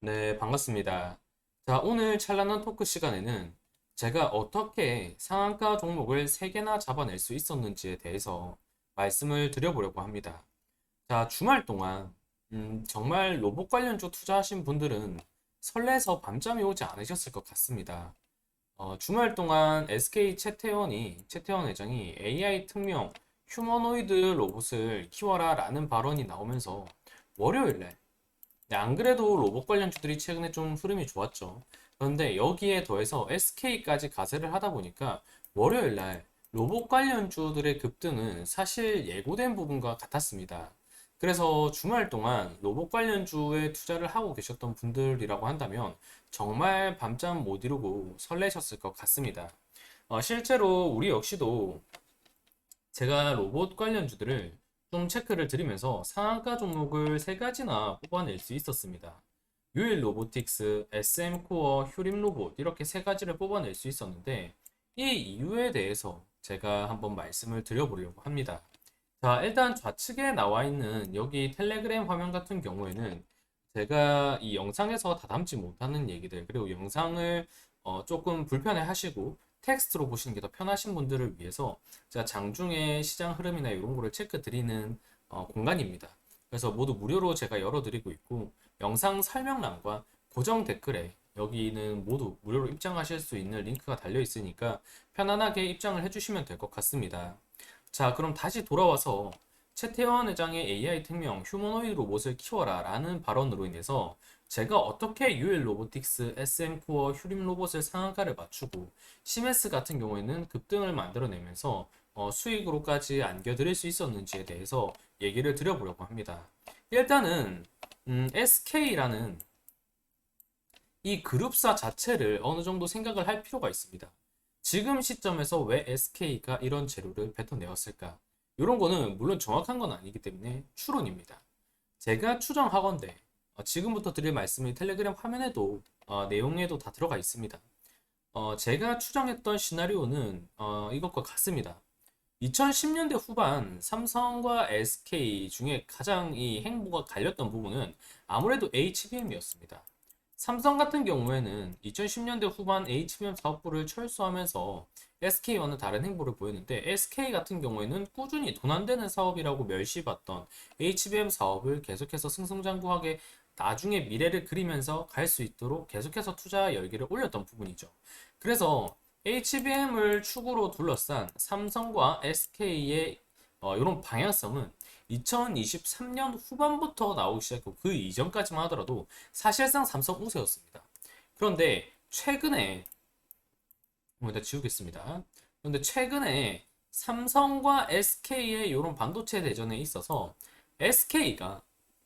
네, 반갑습니다. 자, 오늘 찬란한 토크 시간에는 제가 어떻게 상한가 종목을 3개나 잡아낼 수 있었는지에 대해서 말씀을 드려보려고 합니다. 자, 주말 동안 정말 로봇 관련주 투자하신 분들은 설레서 밤잠이 오지 않으셨을 것 같습니다. 주말 동안 최태원 회장이 AI 특명 휴머노이드 로봇을 키워라 라는 발언이 나오면서 월요일날 네, 안 그래도 로봇 관련주들이 최근에 좀 흐름이 좋았죠. 그런데 여기에 더해서 SK까지 가세를 하다 보니까 월요일 날 로봇 관련주들의 급등은 사실 예고된 부분과 같았습니다. 그래서 주말 동안 로봇 관련주에 투자를 하고 계셨던 분들이라고 한다면 정말 밤잠 못 이루고 설레셨을 것 같습니다. 실제로 우리 역시도 제가 로봇 관련주들을 좀 체크를 드리면서 상한가 종목을 3가지나 뽑아낼 수 있었습니다. 유일 로보틱스, SM코어, 휴림로봇 이렇게 3가지를 뽑아낼 수 있었는데 이 이유에 대해서 제가 한번 말씀을 드려보려고 합니다. 자, 일단 좌측에 나와 있는 여기 텔레그램 화면 같은 경우에는 제가 이 영상에서 다 담지 못하는 얘기들, 그리고 영상을 조금 불편해 하시고 텍스트로 보시는 게 더 편하신 분들을 위해서 제가 장중에 시장 흐름이나 이런 거를 체크 드리는 공간입니다. 그래서 모두 무료로 제가 열어드리고 있고 영상 설명란과 고정 댓글에 여기는 모두 무료로 입장하실 수 있는 링크가 달려 있으니까 편안하게 입장을 해주시면 될 것 같습니다. 자, 그럼 다시 돌아와서 최태원 회장의 AI 특명 휴머노이드 로봇을 키워라 라는 발언으로 인해서 제가 어떻게 유엘 로보틱스, SM코어, 휴림 로봇을 상한가를 맞추고 시메스 같은 경우에는 급등을 만들어내면서 수익으로까지 안겨드릴 수 있었는지에 대해서 얘기를 드려보려고 합니다. 일단은 SK라는 이 그룹사 자체를 어느 정도 생각을 할 필요가 있습니다. 지금 시점에서 왜 SK가 이런 재료를 뱉어내었을까? 이런 거는 물론 정확한 건 아니기 때문에 추론입니다. 제가 추정하건대 지금부터 드릴 말씀이 텔레그램 화면에도 내용에도 다 들어가 있습니다. 제가 추정했던 시나리오는 이것과 같습니다. 2010년대 후반 삼성과 SK 중에 가장 이 행보가 갈렸던 부분은 아무래도 HBM이었습니다. 삼성 같은 경우에는 2010년대 후반 HBM 사업부를 철수하면서 SK와는 다른 행보를 보였는데 SK 같은 경우에는 꾸준히 돈 안 되는 사업이라고 멸시받던 HBM 사업을 계속해서 승승장구하게 나중에 미래를 그리면서 갈 수 있도록 계속해서 투자 열기를 올렸던 부분이죠. 그래서 HBM을 축으로 둘러싼 삼성과 SK의 이런 방향성은 2023년 후반부터 나오기 시작했고 그 이전까지만 하더라도 사실상 삼성 우세였습니다. 그런데 최근에 일단 지우겠습니다. 그런데 최근에 삼성과 SK의 이런 반도체 대전에 있어서 SK가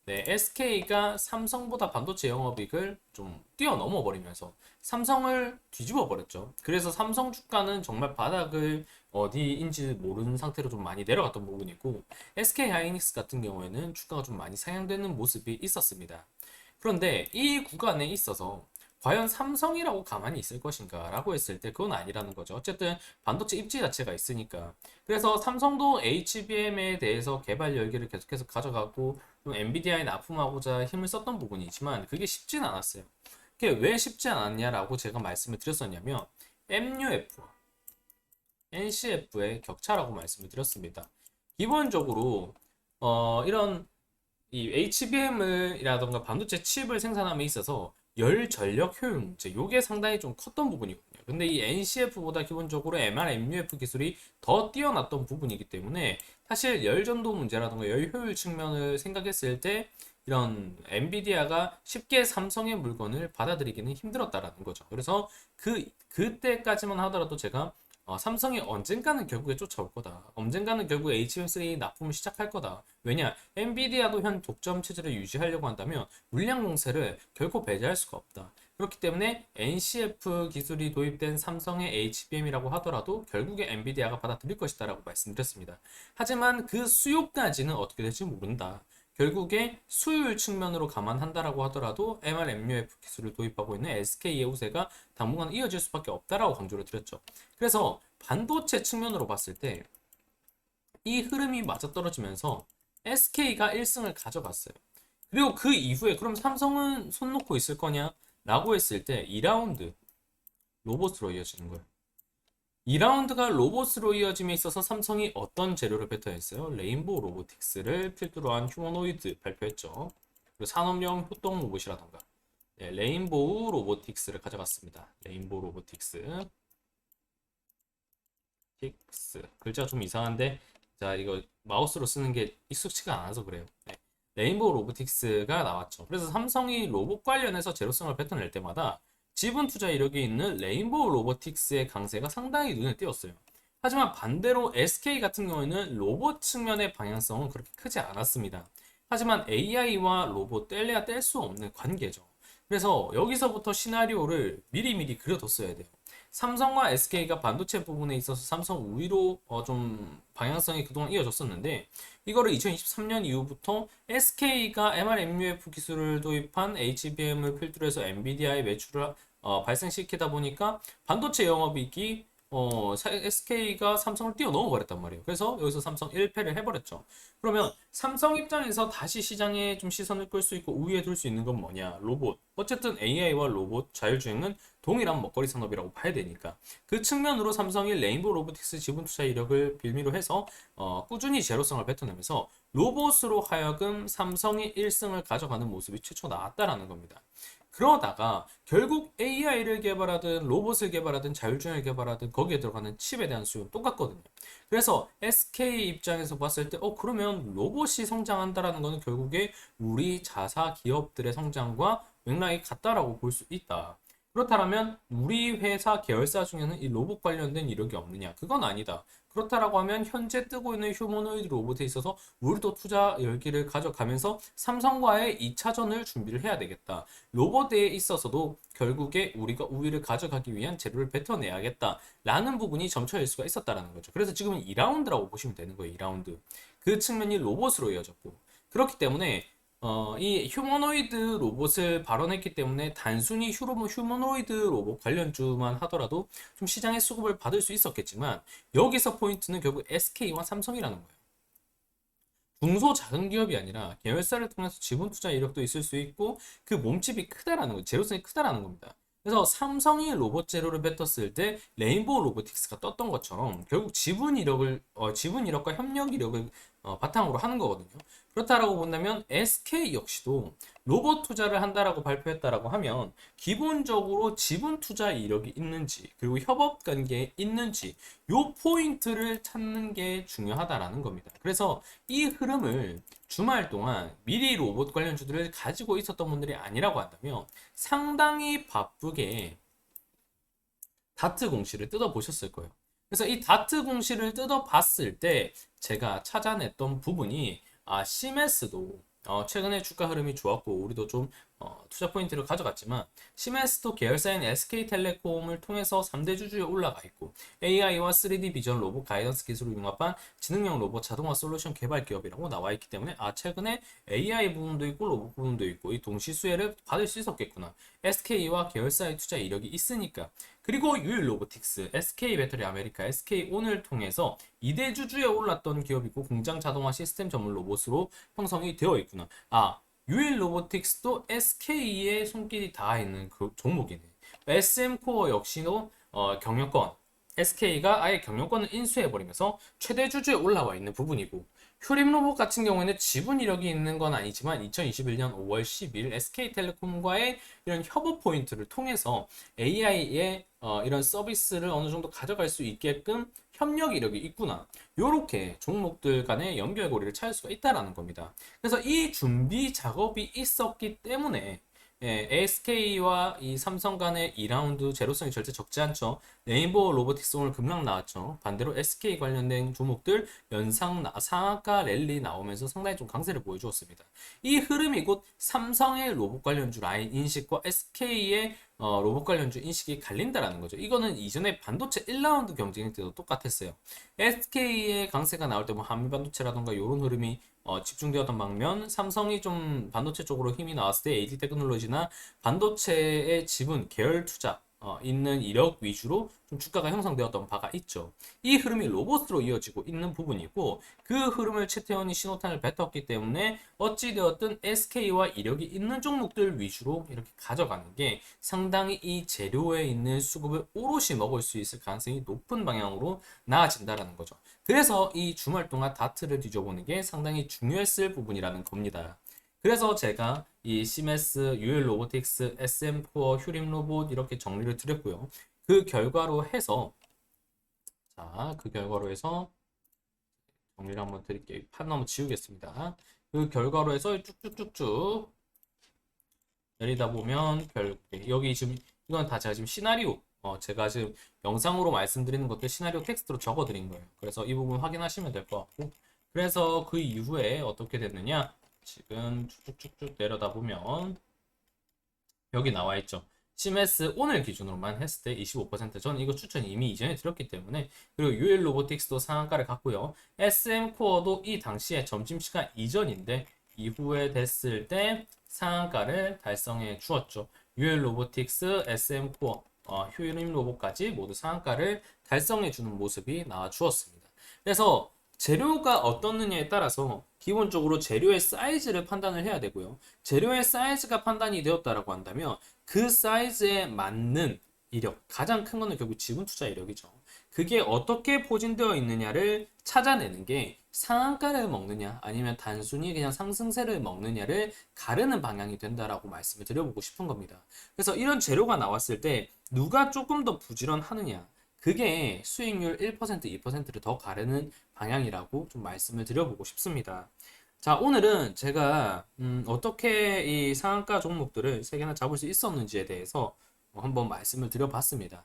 SK가 삼성보다 반도체 영업이익을 좀 뛰어넘어 버리면서 삼성을 뒤집어 버렸죠. 그래서 삼성 주가는 정말 바닥을 어디인지 모르는 상태로 좀 많이 내려갔던 부분이고 SK 하이닉스 같은 경우에는 주가가 좀 많이 상향되는 모습이 있었습니다. 그런데 이 구간에 있어서 과연 삼성이라고 가만히 있을 것인가 라고 했을 때 그건 아니라는 거죠. 어쨌든 반도체 입지 자체가 있으니까. 그래서 삼성도 HBM에 대해서 개발 열기를 계속해서 가져가고 좀 엔비디아에 납품하고자 힘을 썼던 부분이지만 그게 쉽진 않았어요. 그게 왜 쉽지 않았냐라고 제가 말씀을 드렸었냐면 MUF, NCF의 격차라고 말씀을 드렸습니다. 기본적으로 이런 이 HBM이라던가 반도체 칩을 생산함에 있어서 열 전력 효율 문제, 요게 상당히 좀 컸던 부분이거든요. 근데 이 NCF보다 기본적으로 MR-MUF 기술이 더 뛰어났던 부분이기 때문에 사실 열 전도 문제라던가 열 효율 측면을 생각했을 때 이런 엔비디아가 쉽게 삼성의 물건을 받아들이기는 힘들었다라는 거죠. 그래서 그때까지만 하더라도 제가 삼성이 언젠가는 결국에 쫓아올 거다. 언젠가는 결국 HBM3 납품을 시작할 거다. 왜냐? 엔비디아도 현 독점 체제를 유지하려고 한다면 물량 공세를 결코 배제할 수가 없다. 그렇기 때문에 NCF 기술이 도입된 삼성의 HBM이라고 하더라도 결국에 엔비디아가 받아들일 것이다라고 말씀드렸습니다. 하지만 그 수요까지는 어떻게 될지 모른다. 결국에 수요율 측면으로 감안한다라고 하더라도 MR-MUF 기술을 도입하고 있는 SK의 우세가 당분간 이어질 수밖에 없다라고 강조를 드렸죠. 그래서 반도체 측면으로 봤을 때 이 흐름이 맞아떨어지면서 SK가 1승을 가져갔어요. 그리고 그 이후에 그럼 삼성은 손 놓고 있을 거냐? 라고 했을 때 2라운드 로봇으로 이어지는 거예요. 2라운드가 로봇으로 이어짐에 있어서 삼성이 어떤 재료를 배터했어요? 레인보우 로보틱스를 필두로 한 휴머노이드 발표했죠. 그리고 산업용 효동 로봇이라던가 네, 레인보우 로보틱스를 가져갔습니다. 레인보우 로보틱스 글자가 좀 이상한데 자 이거 마우스로 쓰는 게 익숙치가 않아서 그래요. 네. 레인보우 로보틱스가 나왔죠. 그래서 삼성이 로봇 관련해서 제로성을 뱉어낼 때마다 지분 투자 이력이 있는 레인보우 로보틱스의 강세가 상당히 눈에 띄었어요. 하지만 반대로 SK 같은 경우에는 로봇 측면의 방향성은 그렇게 크지 않았습니다. 하지만 AI와 로봇 뗄래야 뗄 수 없는 관계죠. 그래서 여기서부터 시나리오를 미리미리 그려뒀어야 돼요. 삼성과 SK가 반도체 부분에 있어서 삼성 우위로 좀 방향성이 그동안 이어졌었는데 이거를 2023년 이후부터 SK가 MRMUF 기술을 도입한 HBM을 필두로 해서 엔비디아의 매출을 발생시키다 보니까 반도체 영업이익이 SK가 삼성을 뛰어넘어 버렸단 말이에요. 그래서 여기서 삼성 1패를 해버렸죠. 그러면 삼성 입장에서 다시 시장에 좀 시선을 끌 수 있고 우위에 둘 수 있는 건 뭐냐? 로봇. 어쨌든 AI와 로봇, 자율주행은 동일한 먹거리 산업이라고 봐야 되니까 그 측면으로 삼성이 레인보우 로보틱스 지분 투자 이력을 빌미로 해서 꾸준히 제로성을 뱉어내면서 로봇으로 하여금 삼성이 1승을 가져가는 모습이 최초 나왔다라는 겁니다. 그러다가 결국 AI를 개발하든 로봇을 개발하든 자율주행을 개발하든 거기에 들어가는 칩에 대한 수요는 똑같거든요. 그래서 SK 입장에서 봤을 때 그러면 로봇이 성장한다라는 거는 결국에 우리 자사 기업들의 성장과 맥락이 같다라고 볼 수 있다. 그렇다면 우리 회사 계열사 중에는 이 로봇 관련된 이력이 없느냐? 그건 아니다. 그렇다라고 하면 현재 뜨고 있는 휴머노이드 로봇에 있어서 우리도 투자 열기를 가져가면서 삼성과의 2차전을 준비를 해야 되겠다. 로봇에 있어서도 결국에 우리가 우위를 가져가기 위한 재료를 뱉어내야겠다라는 부분이 점쳐질 수가 있었다라는 거죠. 그래서 지금은 2라운드라고 보시면 되는 거예요. 2라운드. 그 측면이 로봇으로 이어졌고 그렇기 때문에 이 휴머노이드 로봇을 발언했기 때문에 단순히 휴머노이드 로봇 관련주만 하더라도 좀 시장의 수급을 받을 수 있었겠지만 여기서 포인트는 결국 SK와 삼성이라는 거예요. 중소 작은 기업이 아니라 계열사를 통해서 지분 투자 이력도 있을 수 있고 그 몸집이 크다라는 거, 제로성이 크다라는 겁니다. 그래서 삼성이 로봇 재료를 뱉었을 때 레인보우 로보틱스가 떴던 것처럼 결국 지분 이력과 협력 이력을 바탕으로 하는 거거든요. 그렇다라고 본다면 SK 역시도 로봇 투자를 한다라고 발표했다라고 하면 기본적으로 지분 투자 이력이 있는지 그리고 협업 관계에 있는지 요 포인트를 찾는 게 중요하다라는 겁니다. 그래서 이 흐름을 주말 동안 미리 로봇 관련주들을 가지고 있었던 분들이 아니라고 한다면 상당히 바쁘게 다트 공시를 뜯어보셨을 거예요. 그래서 이 다트 공시를 뜯어봤을 때 제가 찾아냈던 부분이 시메스도 최근에 주가 흐름이 좋았고 우리도 좀 투자 포인트를 가져갔지만 시메스도 계열사인 SK텔레콤을 통해서 3대 주주에 올라가 있고 AI와 3D 비전 로봇 가이던스 기술을 융합한 지능형 로봇 자동화 솔루션 개발 기업이라고 나와 있기 때문에 최근에 AI 부분도 있고 로봇 부분도 있고 이 동시 수혜를 받을 수 있었겠구나. SK와 계열사의 투자 이력이 있으니까. 그리고 유일 로보틱스, SK 배터리 아메리카, SK온을 통해서 2대 주주에 올랐던 기업이고 공장 자동화 시스템 전문 로봇으로 형성이 되어 있구나. 유일 로보틱스도 SK의 손길이 닿아 있는 그 종목이네. SM코어 역시도 경영권, SK가 아예 경영권을 인수해버리면서 최대 주주에 올라와 있는 부분이고 휴림로봇 같은 경우에는 지분 이력이 있는 건 아니지만 2021년 5월 10일 SK텔레콤과의 이런 협업 포인트를 통해서 AI의 이런 서비스를 어느 정도 가져갈 수 있게끔 협력 이력이 있구나. 이렇게 종목들 간의 연결고리를 찾을 수가 있다라는 겁니다. 그래서 이 준비 작업이 있었기 때문에 SK와 이 삼성 간의 2라운드 제로성이 절대 적지 않죠. 네이버 로보틱스 오늘 급락 나왔죠. 반대로 SK 관련된 종목들 상한가 랠리 나오면서 상당히 좀 강세를 보여주었습니다. 이 흐름이 곧 삼성의 로봇 관련주 라인 인식과 SK의 로봇 관련주 인식이 갈린다라는 거죠. 이거는 이전에 반도체 1라운드 경쟁 때도 똑같았어요. SK의 강세가 나올 때 뭐 한미반도체라던가 이런 흐름이 집중되었던 방면 삼성이 좀 반도체 쪽으로 힘이 나왔을 때 AD 테크놀로지나 반도체의 지분 계열 투자 있는 이력 위주로 좀 주가가 형성되었던 바가 있죠. 이 흐름이 로봇으로 이어지고 있는 부분이고 그 흐름을 최태원이 신호탄을 뱉었기 때문에 어찌되었든 SK와 이력이 있는 종목들 위주로 이렇게 가져가는 게 상당히 이 재료에 있는 수급을 오롯이 먹을 수 있을 가능성이 높은 방향으로 나아진다라는 거죠. 그래서 이 주말 동안 다트를 뒤져보는 게 상당히 중요했을 부분이라는 겁니다. 그래서 제가 이 시메스, 유엘 로보틱스, SM 코어, 휴림 로봇 이렇게 정리를 드렸고요. 그 결과로 해서 그 결과로 해서 정리를 한번 드릴게요. 판 한번 지우겠습니다. 그 결과로 해서 쭉쭉쭉쭉 내리다 보면 여기 지금 이건 다 제가 지금 시나리오 제가 지금 영상으로 말씀드리는 것들 시나리오 텍스트로 적어 드린 거예요. 그래서 이 부분 확인하시면 될 것 같고 그래서 그 이후에 어떻게 됐느냐 지금 쭉쭉쭉 내려다 보면 여기 나와 있죠. 시메스 오늘 기준으로만 했을 때 25%. 저는 이거 추천 이미 이전에 드렸기 때문에 그리고 유엘 로보틱스도 상한가를 갔고요. SM 코어도 이 당시에 점심시간 이전인데 이후에 됐을 때 상한가를 달성해 주었죠. 유엘 로보틱스, SM 코어, 휴림 로봇까지 모두 상한가를 달성해 주는 모습이 나와 주었습니다. 그래서 재료가 어떻느냐에 따라서 기본적으로 재료의 사이즈를 판단을 해야 되고요. 재료의 사이즈가 판단이 되었다라고 한다면 그 사이즈에 맞는 이력, 가장 큰 거는 결국 지분 투자 이력이죠. 그게 어떻게 포진되어 있느냐를 찾아내는 게 상한가를 먹느냐 아니면 단순히 그냥 상승세를 먹느냐를 가르는 방향이 된다라고 말씀을 드려보고 싶은 겁니다. 그래서 이런 재료가 나왔을 때 누가 조금 더 부지런하느냐 그게 수익률 1%, 2%를 더 가르는 방향이라고 좀 말씀을 드려보고 싶습니다. 자, 오늘은 제가 어떻게 이 상한가 종목들을 세 개나 잡을 수 있었는지에 대해서 한번 말씀을 드려봤습니다.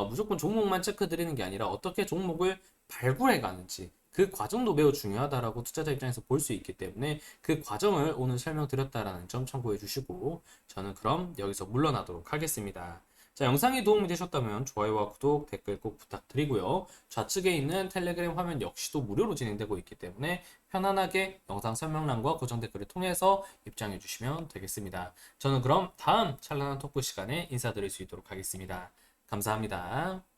무조건 종목만 체크 드리는 게 아니라 어떻게 종목을 발굴해 가는지 그 과정도 매우 중요하다라고 투자자 입장에서 볼 수 있기 때문에 그 과정을 오늘 설명드렸다라는 점 참고해 주시고 저는 그럼 여기서 물러나도록 하겠습니다. 자, 영상이 도움이 되셨다면 좋아요와 구독, 댓글 꼭 부탁드리고요. 좌측에 있는 텔레그램 화면 역시도 무료로 진행되고 있기 때문에 편안하게 영상 설명란과 고정 댓글을 통해서 입장해 주시면 되겠습니다. 저는 그럼 다음 찬란한 토크 시간에 인사드릴 수 있도록 하겠습니다. 감사합니다.